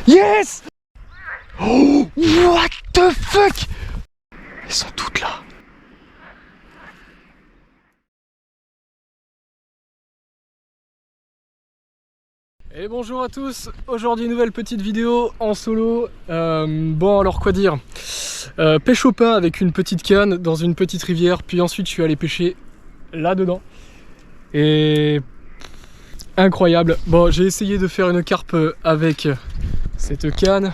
Yes! Oh, what the fuck? Elles sont toutes là. Et bonjour à tous, aujourd'hui nouvelle petite vidéo en solo. Bon alors quoi dire, pêche au pain avec une petite canne dans une petite rivière, puis ensuite je suis allé pêcher là-dedans. Et incroyable. Bon, j'ai essayé de faire une carpe avec cette canne.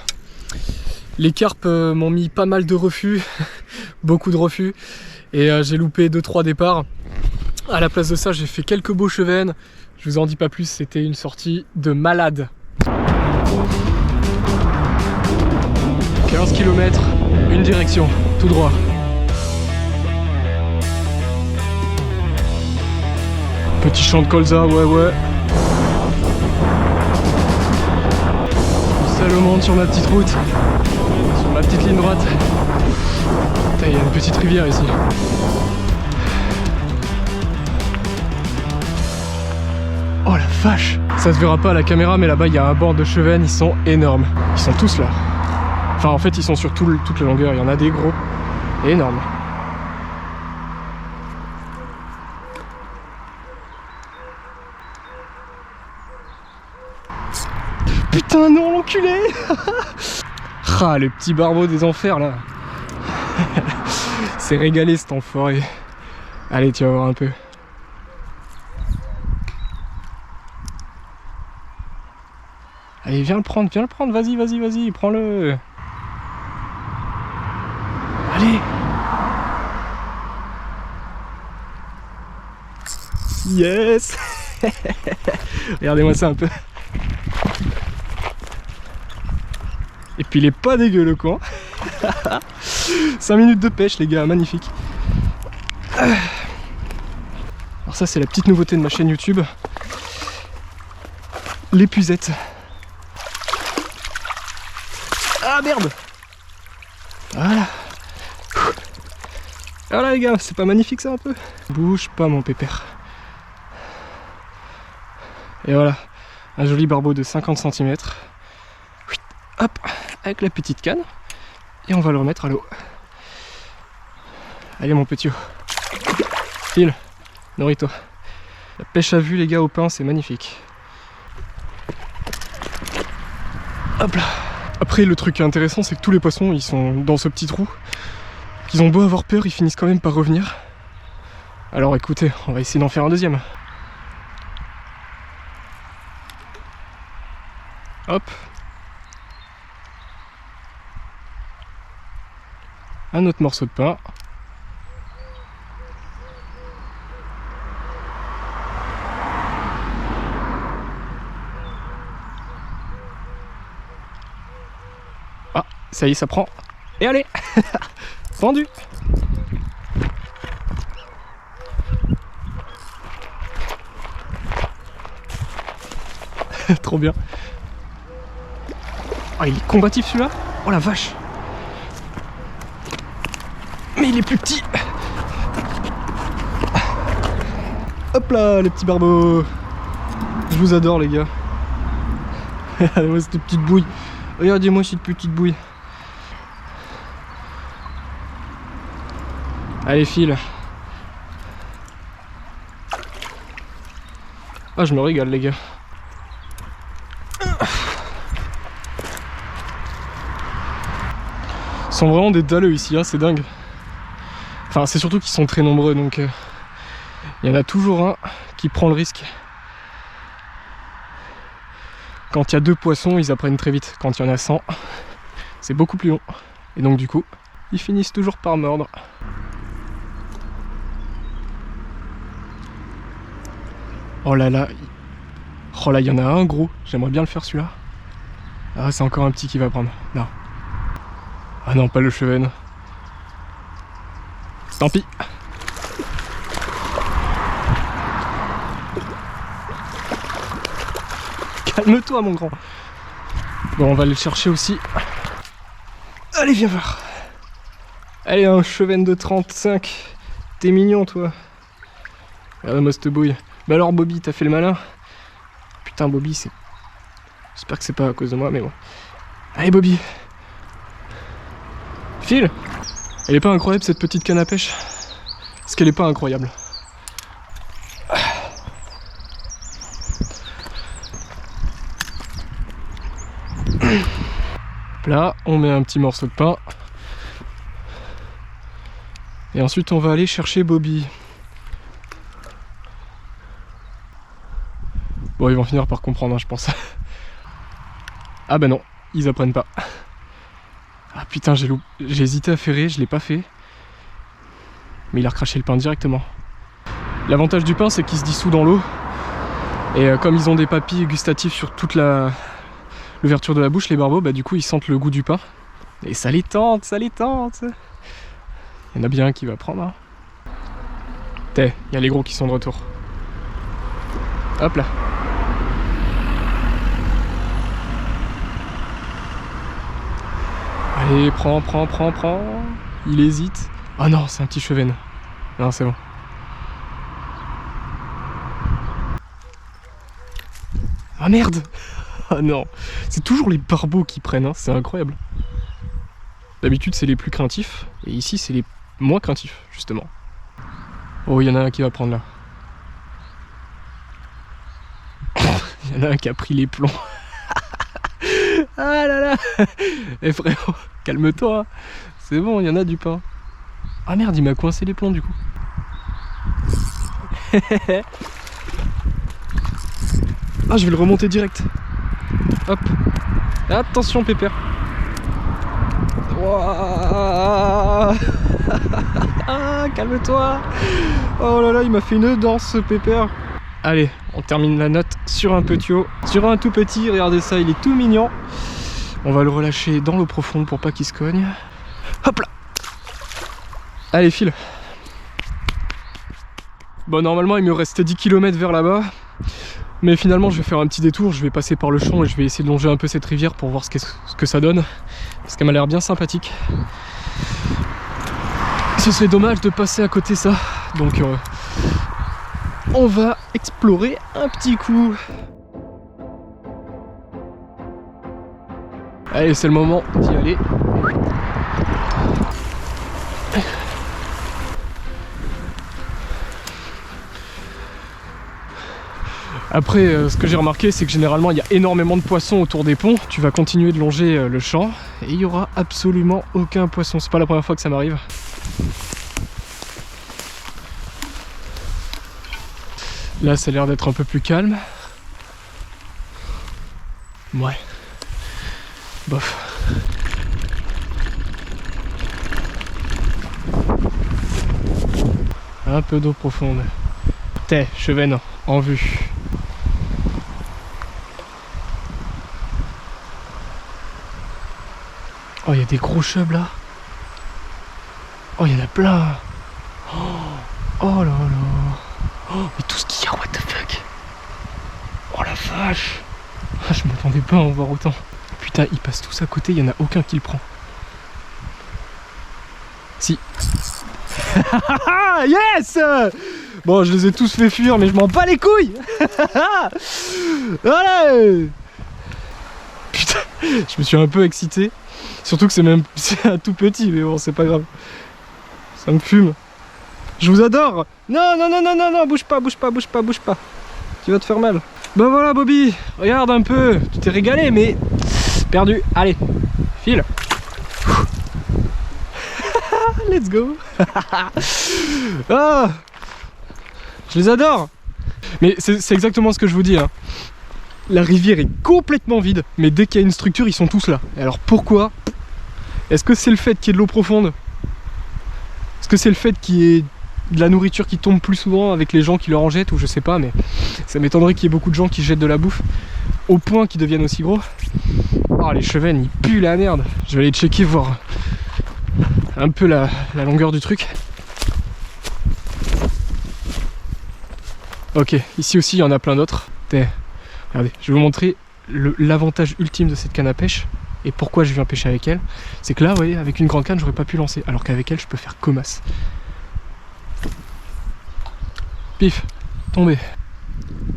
Les carpes m'ont mis pas mal de refus, beaucoup de refus, et j'ai loupé 2-3 départs. À la place de ça, j'ai fait quelques beaux chevennes. Je vous en dis pas plus, c'était une sortie de malade. 15 km, une direction, tout droit. Petit champ de colza, ouais. Salomon sur ma petite route, sur ma petite ligne droite. Putain, il y a une petite rivière ici. Oh la vache! Ça se verra pas à la caméra, mais là-bas il y a un bord de chevennes, ils sont énormes. Ils sont tous là. Enfin en fait ils sont sur toute la longueur, il y en a des gros. Énormes. Putain non l'enculé. Ah le petit barbeau des enfers là. C'est régalé cet enfoiré. Allez tu vas voir un peu. Allez viens le prendre, vas-y, prends-le. Allez. Yes. Regardez-moi ça un peu. Et puis il est pas dégueu le coin. 5 minutes de pêche les gars, magnifique. Alors ça c'est la petite nouveauté de ma chaîne YouTube. L'épuisette. Ah merde. Voilà. Voilà les gars, c'est pas magnifique ça un peu? Bouge pas mon pépère. Et voilà, un joli barbeau de 50 cm. Hop, avec la petite canne. Et on va le remettre à l'eau. Allez mon petit. File, nourris-toi. La pêche à vue les gars au pain, c'est magnifique. Hop là. Après le truc intéressant c'est que tous les poissons ils sont dans ce petit trou. Ils ont beau avoir peur, ils finissent quand même par revenir. Alors écoutez, on va essayer d'en faire un deuxième. Hop. Un autre morceau de pain. Ah, ça y est, ça prend. Et allez. Pendu. Trop bien. Ah, il est combatif celui-là. Oh la vache. Mais il est plus petit. Hop là, les petits barbeaux. Je vous adore les gars. Regardez-moi cette petite bouille. Regardez-moi cette petite bouille. Allez file. Ah je me régale les gars. Ils sont vraiment des dalleux ici, hein, c'est dingue. Enfin c'est surtout qu'ils sont très nombreux donc il y en a toujours un qui prend le risque. Quand il y a 2 poissons ils apprennent très vite. Quand il y en a 100 c'est beaucoup plus long. Et donc du coup ils finissent toujours par mordre. Oh là là. Oh là il y en a un gros. J'aimerais bien le faire celui-là. Ah c'est encore un petit qui va prendre. Non. Ah non pas le chevenne. Tant pis. Calme-toi mon grand. Bon on va aller le chercher aussi. Allez viens voir. Allez un chevenne de 35. T'es mignon toi. Regarde-moi cette bouille. Bah alors Bobby t'as fait le malin. Putain Bobby c'est J'espère que c'est pas à cause de moi, mais bon. Allez Bobby. File. Elle est pas incroyable cette petite canne à pêche? Est-ce qu'elle est pas incroyable? Là, on met un petit morceau de pain. Et ensuite, on va aller chercher Bobby. Bon, ils vont finir par comprendre, hein, je pense. Ah bah non, ils apprennent pas. Ah putain, j'ai hésité à ferrer, je l'ai pas fait. Mais il a recraché le pain directement. L'avantage du pain, c'est qu'il se dissout dans l'eau. Et comme ils ont des papilles gustatives sur toute l'ouverture de la bouche, les barbeaux, bah du coup ils sentent le goût du pain. Et ça les tente, ça les tente. Il y en a bien un qui va prendre. Hein. Il y a les gros qui sont de retour. Hop là. Allez, prends. Il hésite. Oh non, c'est un petit chevenne. Non, c'est bon. Ah merde. Ah non, c'est toujours les barbeaux qui prennent, hein. C'est incroyable. D'habitude c'est les plus craintifs, et ici c'est les moins craintifs, justement. Oh, il y en a un qui va prendre là. Il y en a un qui a pris les plombs. Ah là là. Eh frérot, calme-toi. C'est bon, il y en a du pain. Ah merde, il m'a coincé les plombs du coup. Ah, je vais le remonter direct. Hop. Attention pépère. Wow. Calme-toi. Oh là là, il m'a fait une danse ce pépère. Allez, on termine la note sur un petit haut. Sur un tout petit, regardez ça, il est tout mignon. On va le relâcher dans l'eau profonde pour pas qu'il se cogne. Hop là. Allez, file. Bon, normalement il me reste 10 km vers là-bas. Mais finalement je vais faire un petit détour, je vais passer par le champ et je vais essayer de longer un peu cette rivière pour voir ce que ça donne. Parce qu'elle m'a l'air bien sympathique. Ce serait dommage de passer à côté ça. Donc on va explorer un petit coup. Allez, c'est le moment d'y aller. Après, ce que j'ai remarqué, c'est que généralement il y a énormément de poissons autour des ponts. Tu vas continuer de longer le champ et il n'y aura absolument aucun poisson. C'est pas la première fois que ça m'arrive. Là, ça a l'air d'être un peu plus calme. Ouais. Bof. Un peu d'eau profonde. Chevenne en vue. Oh, il y a des gros chubs là. Oh, il y en a plein. Oh là là. Oh, mais tout ce qu'il y a, what the fuck. Oh la vache. Ah, je m'attendais pas à en voir autant. Putain, ils passent tous à côté, il y en a aucun qui le prend. Si. Yes. Bon, je les ai tous fait fuir, mais je m'en bats les couilles. Allez. Putain, je me suis un peu excité. Surtout que c'est un tout petit, mais bon, c'est pas grave. Ça me fume. Je vous adore. Non, non, non, non, non, non, bouge pas, bouge pas, bouge pas, bouge pas. Tu vas te faire mal. Ben voilà Bobby, regarde un peu. Tu t'es régalé, mais perdu. Allez, file. Let's go. Oh, je les adore. Mais c'est exactement ce que je vous dis, hein. La rivière est complètement vide, mais dès qu'il y a une structure, ils sont tous là. Et alors pourquoi? Est-ce que c'est le fait qu'il y ait de l'eau profonde? Est-ce que c'est le fait qu'il y ait de la nourriture qui tombe plus souvent avec les gens qui leur en jettent, ou je sais pas, mais ça m'étonnerait qu'il y ait beaucoup de gens qui jettent de la bouffe au point qu'ils deviennent aussi gros. Oh, les chevennes, ils puent la merde. Je vais aller checker, voir un peu la longueur du truc. Ok, ici aussi il y en a plein d'autres. Regardez, je vais vous montrer l'avantage ultime de cette canne à pêche et pourquoi je viens pêcher avec elle. C'est que là, vous voyez, avec une grande canne, j'aurais pas pu lancer, alors qu'avec elle, je peux faire commasse. Pif, tombé.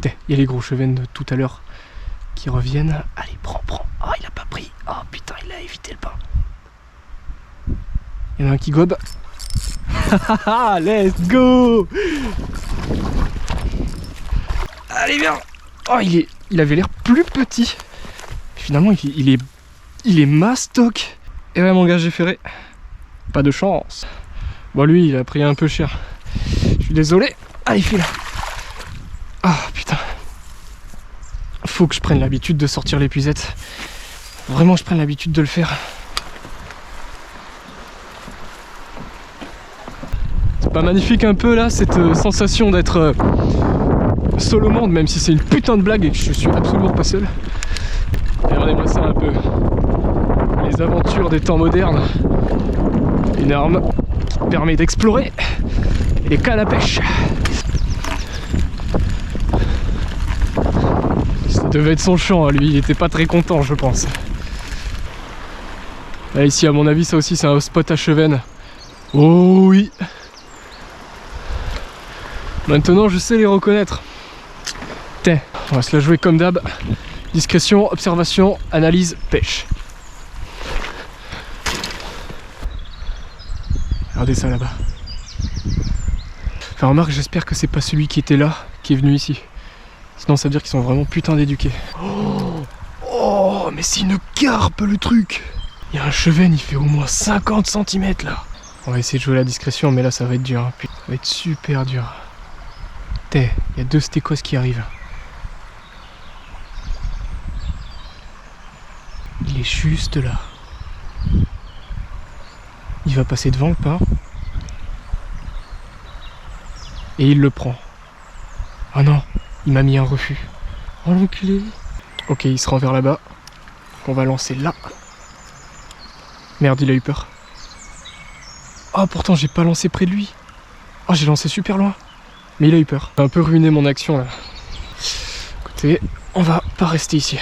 Il y a les gros chevennes de tout à l'heure qui reviennent. Allez, prends. Oh, il a pas pris. Oh putain, il a évité le pain. Il y en a un qui gobe. Let's go. Allez, viens. Oh, il avait l'air plus petit. Finalement, il est mastoc. Et ouais, mon gars, j'ai ferré. Pas de chance. Bon, lui, il a pris un peu cher. Je suis désolé. Ah, il fait là. Ah, putain. Faut que je prenne l'habitude de sortir l'épuisette. Vraiment, je prenne l'habitude de le faire. C'est pas magnifique un peu là, cette sensation d'être seul au monde, même si c'est une putain de blague et que je suis absolument pas seul. Regardez-moi ça un peu. Les aventures des temps modernes. Une arme qui permet d'explorer et les cannes à pêche. Ça devait être son champ, lui, il était pas très content, je pense. Là, ici, à mon avis, ça aussi, c'est un spot à Chevennes. Oh oui. Maintenant, je sais les reconnaître. Tiens, on va se la jouer comme d'hab. Discrétion, observation, analyse, pêche. Regardez ça là-bas. Enfin, remarque, j'espère que c'est pas celui qui était là qui est venu ici. Sinon, ça veut dire qu'ils sont vraiment putain d'éduqués. Oh, mais c'est une carpe le truc. Il y a un chevenne, il fait au moins 50 cm là. On va essayer de jouer la discrétion, mais là ça va être dur. Hein. Ça va être super dur. Il y a 2 stécos qui arrivent. Il est juste là. Il va passer devant le pas. Et il le prend. Oh non, il m'a mis un refus. Oh l'enculé. Ok, il se rend vers là-bas. On va lancer là. Merde, il a eu peur. Oh, pourtant j'ai pas lancé près de lui. Oh, j'ai lancé super loin. Mais il a eu peur. J'ai un peu ruiné mon action là. Écoutez, on va pas rester ici.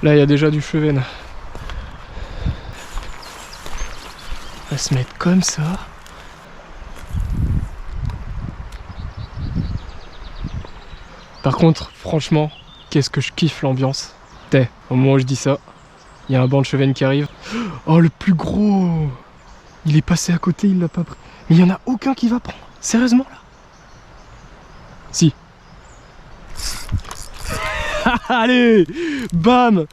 Là, il y a déjà du chevenne. On va se mettre comme ça. Par contre, franchement, qu'est-ce que je kiffe l'ambiance. Au moment où je dis ça, il y a un banc de chevenne qui arrive. Oh, le plus gros! Il est passé à côté, il l'a pas pris. Mais il n'y en a aucun qui va prendre. Sérieusement, là? Si. Allez! Bam!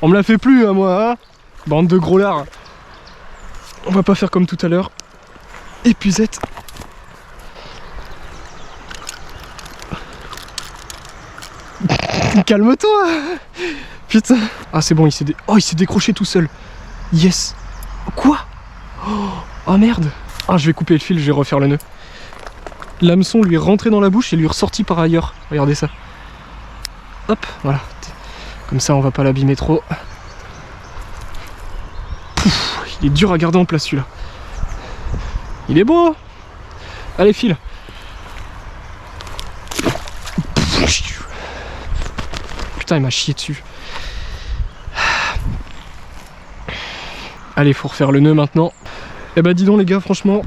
On me la fait plus, à moi, hein? Bande de gros lards. On va pas faire comme tout à l'heure. Épuisette. Calme-toi. Putain. Ah c'est bon, il s'est décroché tout seul. Yes. Quoi? Oh merde. Ah, je vais couper le fil, je vais refaire le nœud. L'hameçon lui est rentré dans la bouche et lui est ressorti par ailleurs. Regardez ça. Hop, voilà. Comme ça on va pas l'abîmer trop. Pouf, il est dur à garder en place celui-là. Il est beau. Allez, file. Putain, il m'a chié dessus. Allez, faut refaire le nœud maintenant. Eh bah dis donc les gars, franchement,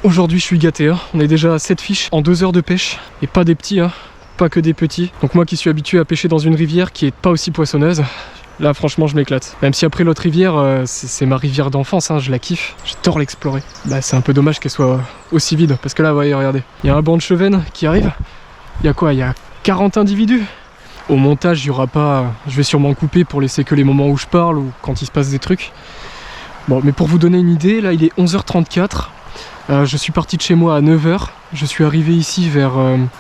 aujourd'hui je suis gâté. Hein. On est déjà à 7 fiches en 2 heures de pêche. Et pas des petits, hein. Pas que des petits. Donc moi qui suis habitué à pêcher dans une rivière qui est pas aussi poissonneuse, là franchement je m'éclate. Même si après l'autre rivière, c'est ma rivière d'enfance, hein, je la kiffe. J'adore l'explorer. Bah c'est un peu dommage qu'elle soit aussi vide. Parce que là, voyez, regardez. Il y a un banc de chevenne qui arrive. Il y a quoi? Il y a 40 individus. Au montage, il y aura pas... Je vais sûrement couper pour laisser que les moments où je parle ou quand il se passe des trucs. Bon, mais pour vous donner une idée, là il est 11h34. Je suis parti de chez moi à 9h. Je suis arrivé ici vers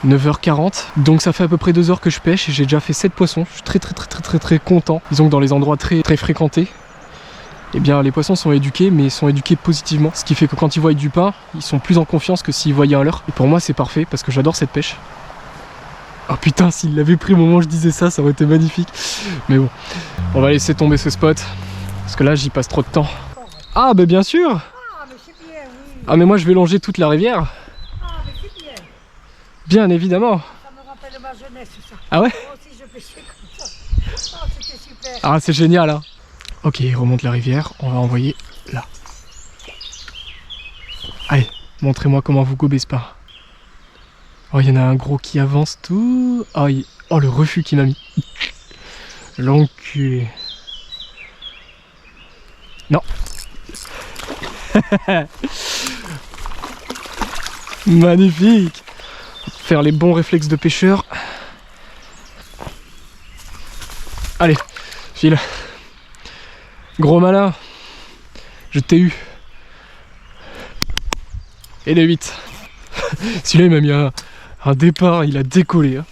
9h40. Donc ça fait à peu près 2 heures que je pêche et j'ai déjà fait 7 poissons. Je suis très content. Disons que dans les endroits très fréquentés, eh bien les poissons sont éduqués, mais ils sont éduqués positivement. Ce qui fait que quand ils voient du pain, ils sont plus en confiance que s'ils voyaient un leurre. Et pour moi c'est parfait parce que j'adore cette pêche. Oh putain, s'il l'avait pris au moment où je disais ça, ça aurait été magnifique. Mais bon, on va laisser tomber ce spot. Parce que là, j'y passe trop de temps. Ah, bah bien sûr. Ah, mais c'est bien, oui. Ah, mais moi, je vais longer toute la rivière. Ah, mais c'est bien. Bien évidemment. Ça me rappelle ma jeunesse, ça. Ah ouais? Moi aussi, je pêchais comme ça. Oh, c'était super. Ah, c'est génial, hein. Ok, il remonte la rivière. On va envoyer là. Montrez-moi comment vous gobez ce pain. Oh, il y en a un gros qui avance tout. Oh, oh le refus qu'il m'a mis. L'enculé. Non. Magnifique. Faire les bons réflexes de pêcheur. Allez, file. Gros malin. Je t'ai eu. Et les 8. Celui-là il m'a mis un départ, il a décollé. Hein.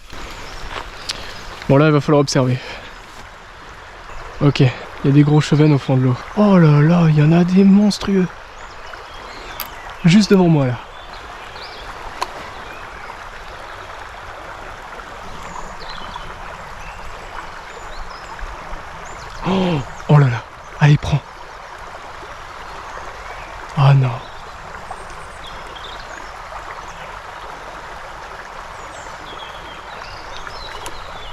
Bon là il va falloir observer. Ok, il y a des gros chevennes au fond de l'eau. Oh là là, il y en a des monstrueux. Juste devant moi là. Oh, oh là là, allez prends. Oh non.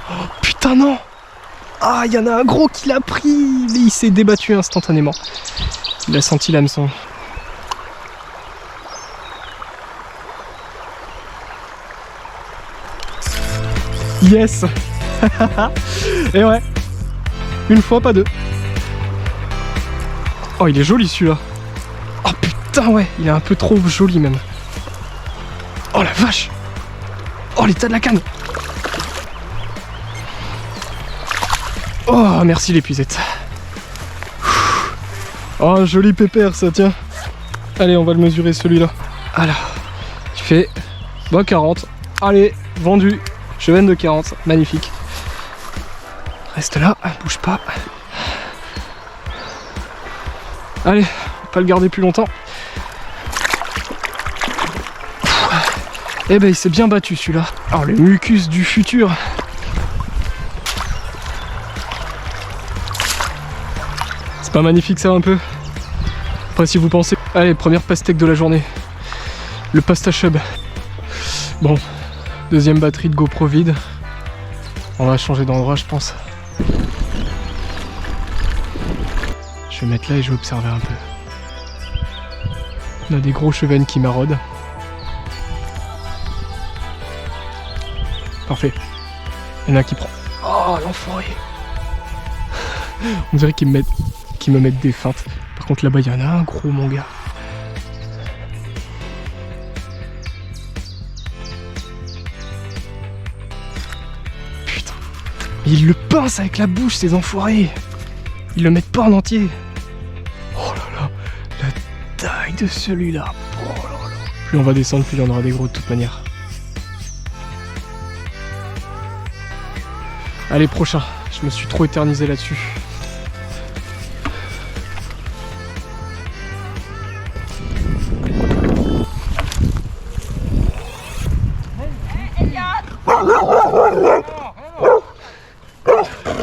Oh putain non. Ah, il y en a un gros qui l'a pris. Mais il s'est débattu instantanément. Il a senti l'hameçon. Yes. Et ouais. Une fois, pas deux. Oh, il est joli celui-là. Oh putain, ouais. Il est un peu trop joli même. Oh la vache. Oh, l'état de la canne. Oh, merci l'épuisette. Oh, joli pépère ça, tiens. Allez, on va le mesurer celui-là. Alors, il fait 40. Allez, vendu. Chevenne de 40, magnifique. Reste là, bouge pas. Allez, pas le garder plus longtemps. Eh ben, il s'est bien battu celui-là. Alors, le mucus du futur. C'est pas magnifique ça un peu? Après si vous pensez... Allez, première pastèque de la journée. Le pastachub. Bon, deuxième batterie de GoPro vide. On va changer d'endroit je pense. Je vais mettre là et je vais observer un peu. On a des gros chevennes qui maraudent. Parfait. Il y en a un qui prend. Oh l'enfoiré. On dirait qu'ils me mettent des feintes. Par contre là-bas il y en a un gros mon gars. Putain. Ils le pincent avec la bouche ces enfoirés. Ils le mettent pas en entier. Oh là là. La taille de celui-là. Oh là là. Plus on va descendre, plus il y en aura des gros de toute manière. Allez prochain. Je me suis trop éternisé là-dessus.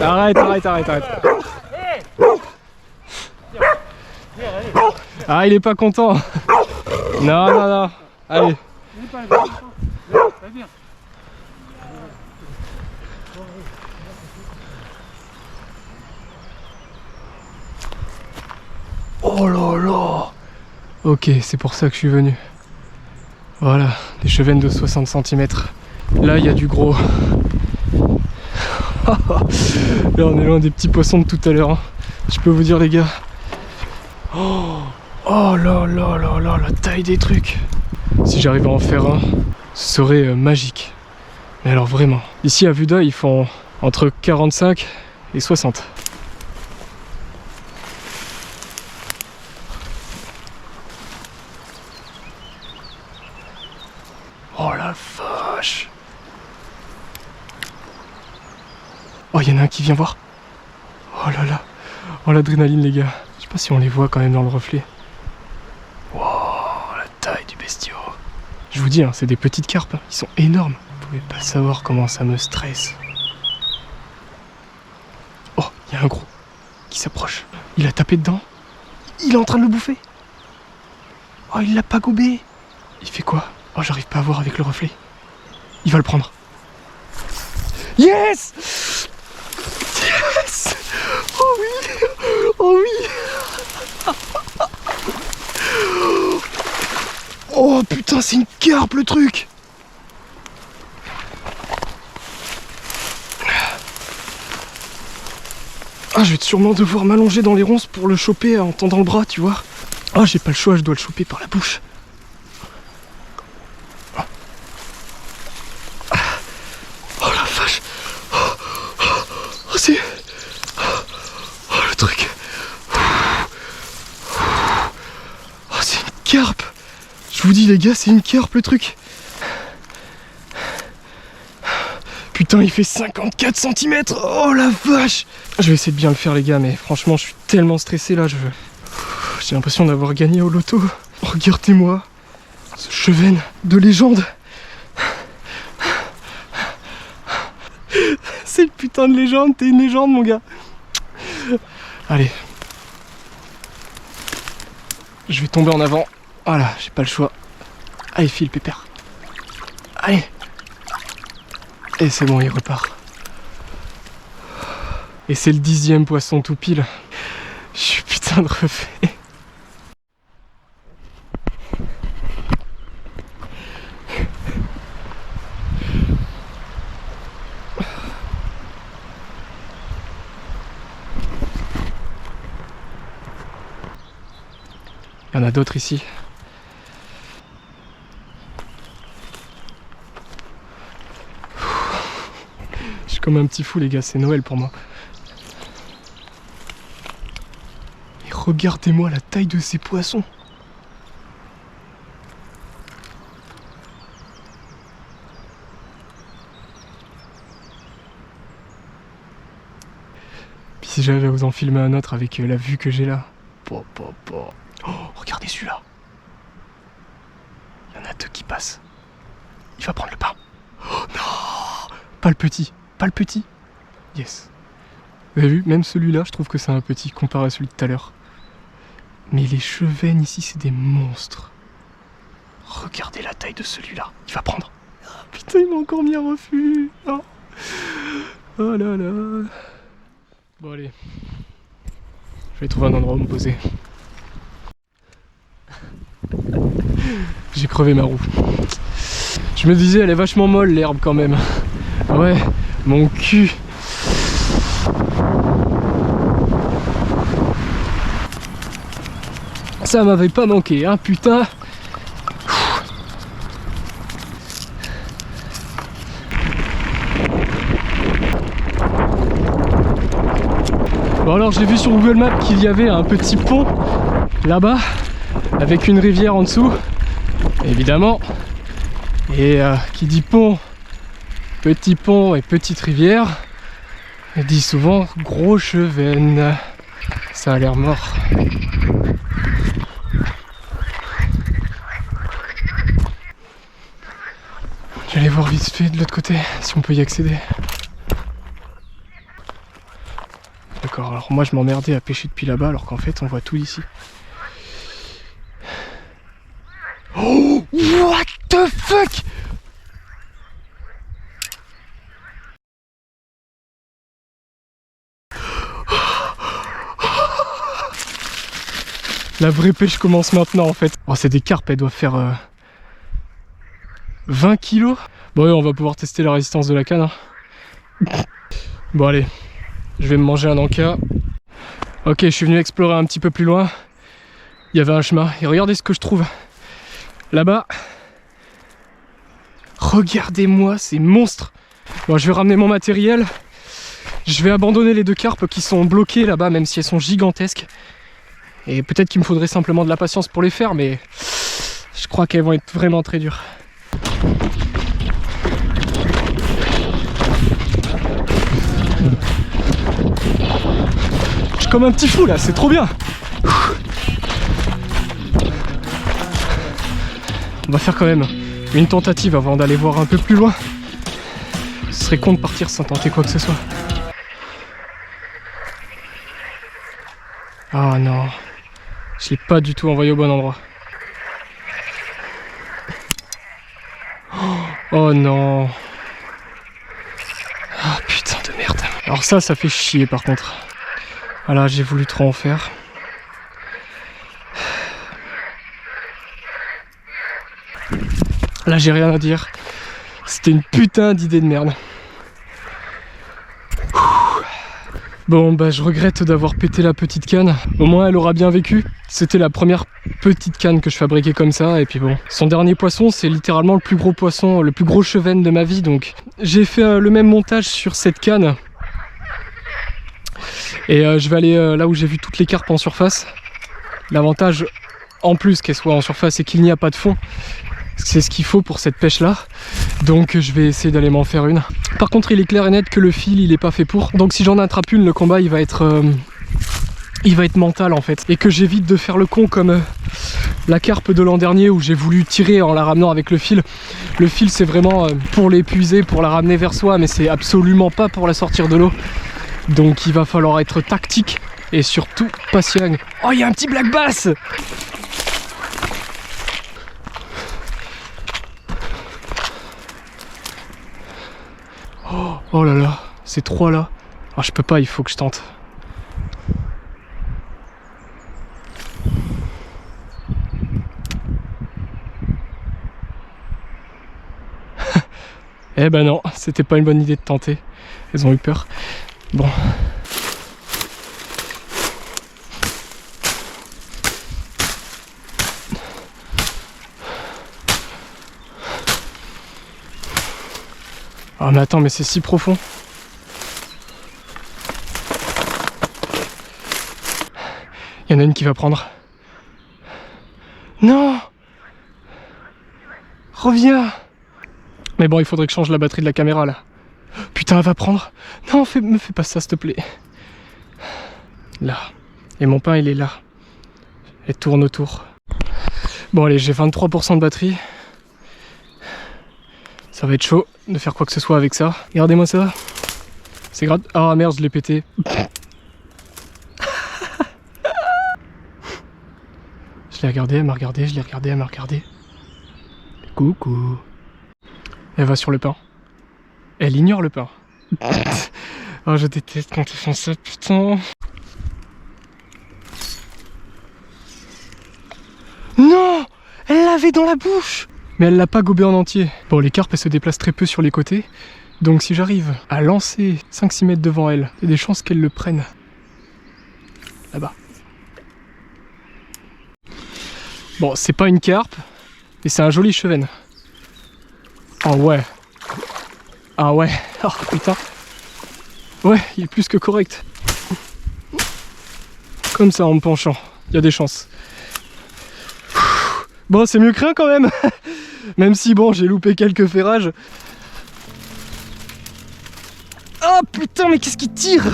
Arrête. Ah, il est pas content. Non. Allez. Oh là là. Ok, c'est pour ça que je suis venu. Voilà, des chevennes de 60 cm. Là, il y a du gros. Là, on est loin des petits poissons de tout à l'heure. Hein. Je peux vous dire, les gars. Oh là là là là, la taille des trucs. Si j'arrive à en faire un, ce serait magique. Mais alors vraiment. Ici, à vue d'œil, ils font entre 45 et 60. Oh la vache. Oh, il y en a un qui vient voir. Oh là là. Oh, l'adrénaline, les gars. Je sais pas si on les voit quand même dans le reflet. Wow, la taille du bestiau. Je vous dis, hein, c'est des petites carpes. Hein. Ils sont énormes. Vous pouvez pas savoir comment ça me stresse. Oh, il y a un gros qui s'approche. Il a tapé dedans. Il est en train de le bouffer. Oh, il l'a pas gobé. Il fait quoi? Oh, j'arrive pas à voir avec le reflet. Il va le prendre. Yes! Yes! Oh oui! Oh oui! Oh putain, c'est une carpe le truc. Ah, je vais sûrement devoir m'allonger dans les ronces pour le choper en tendant le bras, tu vois. Ah, j'ai pas le choix, je dois le choper par la bouche. Oh la vache. Oh, c'est... Oh, le truc. Oh, c'est une carpe. Je vous dis les gars, c'est une carpe le truc. Putain, il fait 54 cm. Oh la vache. Je vais essayer de bien le faire les gars, mais franchement je suis tellement stressé là. J'ai l'impression d'avoir gagné au loto. Regardez-moi ce chevenne de légende. C'est une putain de légende, t'es une légende mon gars. Allez. Je vais tomber en avant. Voilà, j'ai pas le choix. Allez, file pépère. Allez. Et c'est bon, il repart. Et c'est le 10e poisson tout pile. Je suis putain de refait. Il y en a d'autres ici. Je suis comme un petit fou les gars, c'est Noël pour moi. Et regardez-moi la taille de ces poissons. Puis si j'avais à vous en filmer un autre avec la vue que j'ai là. Oh, regardez celui-là. Il y en a deux qui passent. Il va prendre le pain. Oh non, pas le petit, pas le petit. Yes. Vous avez vu, même celui-là, je trouve que c'est un petit comparé à celui de tout à l'heure. Mais les chevennes ici, c'est des monstres. Regardez la taille de celui-là. Il va prendre. Oh, putain, il m'a encore mis un refus. Oh. Oh là là. Bon allez. Je vais trouver un endroit où me poser. J'ai crevé ma roue. Je me disais, elle est vachement molle l'herbe quand même. Ouais, mon cul. Ça m'avait pas manqué, hein, putain. Bon alors j'ai vu sur Google Maps qu'il y avait un petit pont là-bas avec une rivière en dessous, évidemment. Et qui dit pont et petite rivière, dit souvent gros chevenne. Ça a l'air mort. J'allais voir vite fait de l'autre côté si on peut y accéder. D'accord, alors moi je m'emmerdais à pêcher depuis là-bas alors qu'en fait on voit tout d'ici. Oh, what the fuck? La vraie pêche commence maintenant en fait. Oh, c'est des carpes, elles doivent faire 20 kilos. Bon, ouais, on va pouvoir tester la résistance de la canne. Hein. Bon, allez, je vais me manger un encas. Ok, je suis venu explorer un petit peu plus loin. Il y avait un chemin. Et regardez ce que je trouve là-bas. Regardez-moi ces monstres. Bon, je vais ramener mon matériel. Je vais abandonner les deux carpes qui sont bloquées là-bas, même si elles sont gigantesques. Et peut-être qu'il me faudrait simplement de la patience pour les faire, mais je crois qu'elles vont être vraiment très dures. Je suis comme un petit fou là, c'est trop bien. On va faire quand même une tentative avant d'aller voir un peu plus loin. Ce serait con de partir sans tenter quoi que ce soit. Ah non, je l'ai pas du tout envoyé au bon endroit. Oh non. Ah putain de merde. Alors ça fait chier par contre. Voilà, j'ai voulu trop en faire. Là j'ai rien à dire. C'était une putain d'idée de merde. Bon bah je regrette d'avoir pété la petite canne. Au moins elle aura bien vécu. C'était la première petite canne que je fabriquais comme ça. Et puis bon, son dernier poisson c'est littéralement le plus gros poisson, le plus gros chevenne de ma vie. Donc j'ai fait le même montage sur cette canne. Et je vais aller là où j'ai vu toutes les carpes en surface. L'avantage en plus qu'elles soient en surface c'est qu'il n'y a pas de fond. C'est ce qu'il faut pour cette pêche là. Donc je vais essayer d'aller m'en faire une. Par contre il est clair et net que le fil il est pas fait pour. Donc si j'en attrape une, le combat il va être mental en fait. Et que j'évite de faire le con comme la carpe de l'an dernier où j'ai voulu tirer en la ramenant avec le fil. Le fil c'est vraiment pour l'épuiser, pour la ramener vers soi, mais c'est absolument pas pour la sortir de l'eau. Donc il va falloir être tactique et surtout patient. Oh il y a un petit black bass. Oh là là, ces trois là. Ah, je peux pas, il faut que je tente. Eh ben non, c'était pas une bonne idée de tenter. Elles ont eu peur. Bon. Ah mais attends, mais c'est si profond. Il y en a une qui va prendre. Non! Reviens! Mais bon, il faudrait que je change la batterie de la caméra là. Putain, elle va prendre. Non, me fais pas ça, s'il te plaît. Là. Et mon pain, il est là. Elle tourne autour. Bon, allez, j'ai 23% de batterie. Ça va être chaud de faire quoi que ce soit avec ça. Regardez-moi ça. C'est grave. Ah merde, je l'ai pété. Je l'ai regardé, elle m'a regardé, je l'ai regardé, elle m'a regardé. Coucou. Elle va sur le pain. Elle ignore le pain. Oh, je déteste quand ils font ça, putain. Non! Elle l'avait dans la bouche! Mais elle l'a pas gobé en entier. Bon, les carpes elles se déplacent très peu sur les côtés. Donc si j'arrive à lancer 5-6 mètres devant elle, il y a des chances qu'elle le prenne. Là-bas. Bon, c'est pas une carpe, mais c'est un joli chevenne. Oh ouais. Ah ouais. Oh putain. Ouais, il est plus que correct. Comme ça en me penchant. Il y a des chances. Bon, c'est mieux que rien quand même. Même si bon, j'ai loupé quelques ferrages. Oh putain, mais qu'est-ce qu'il tire?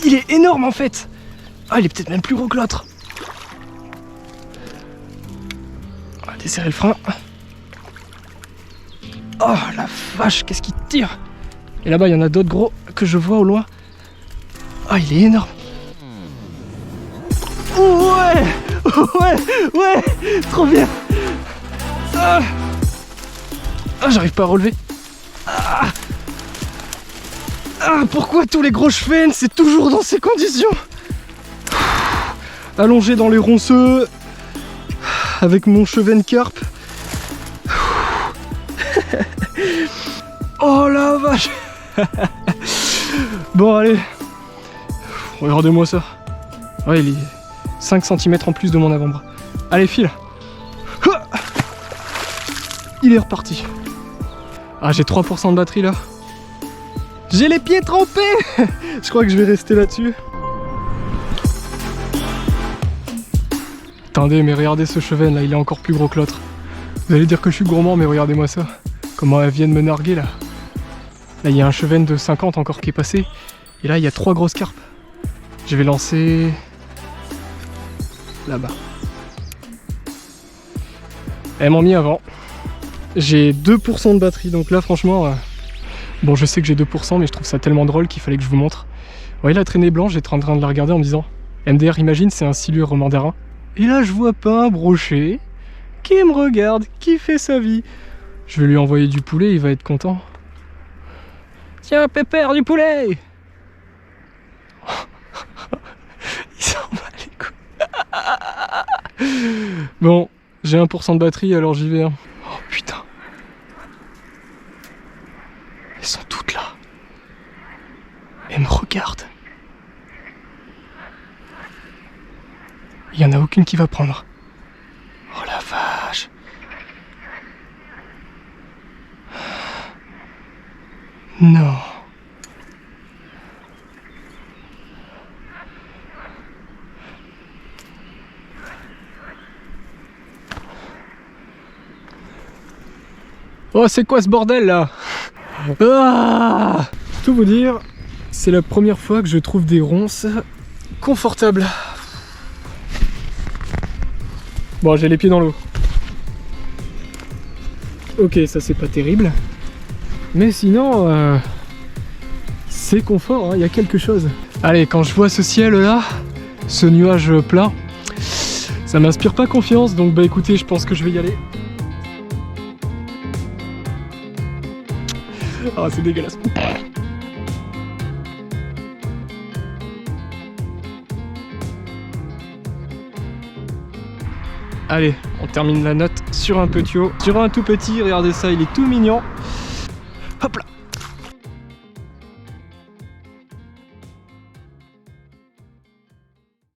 Il est énorme en fait. Ah, il est peut-être même plus gros que l'autre. On va desserrer le frein. Oh la vache, qu'est-ce qu'il tire? Et là-bas, il y en a d'autres gros que je vois au loin. Ah, il est énorme. Ouais, ouais, ouais, trop bien. Ah, j'arrive pas à relever. Ah, pourquoi tous les gros chevennes, c'est toujours dans ces conditions? Allongé dans les ronceux, avec mon chevenne carpe. Oh la vache. Bon allez, regardez-moi ça. Ouais, il est 5 cm en plus de mon avant-bras. Allez, file. Il est reparti. Ah, j'ai 3% de batterie là. J'ai les pieds trempés. Je crois que je vais rester là-dessus. Attendez, mais regardez ce chevenne là, il est encore plus gros que l'autre. Vous allez dire que je suis gourmand, mais regardez-moi ça. Comment elle vient de me narguer là. Là, il y a un chevenne de 50 encore qui est passé. Et là, il y a 3 grosses carpes. Je vais lancer... là-bas. Elles m'ont mis avant. J'ai 2% de batterie, donc là franchement... bon, je sais que j'ai 2%, mais je trouve ça tellement drôle qu'il fallait que je vous montre. Vous voyez la traînée blanche, j'étais en train de la regarder en me disant MDR, imagine, c'est un silure mandarin. Et là, je vois pas un brochet qui me regarde, qui fait sa vie. Je vais lui envoyer du poulet, il va être content. Tiens, Pépère, du poulet. Il s'en bat les couilles. Bon, J'ai 1% de batterie alors j'y vais. Hein. Oh putain. Elles sont toutes là. Elles me regardent. Il y en a aucune qui va prendre. Oh la vache. Non. Oh, c'est quoi ce bordel là? Ah! Tout vous dire, c'est la première fois que je trouve des ronces confortables. Bon, j'ai les pieds dans l'eau. Ok, ça c'est pas terrible. Mais sinon, c'est confort, hein, y a quelque chose. Allez, quand je vois ce ciel là, ce nuage plat, ça m'inspire pas confiance, donc bah écoutez, je pense que je vais y aller. Ah, c'est dégueulasse. Allez, on termine la note sur un petit haut. Sur un tout petit, regardez ça, il est tout mignon. Hop là.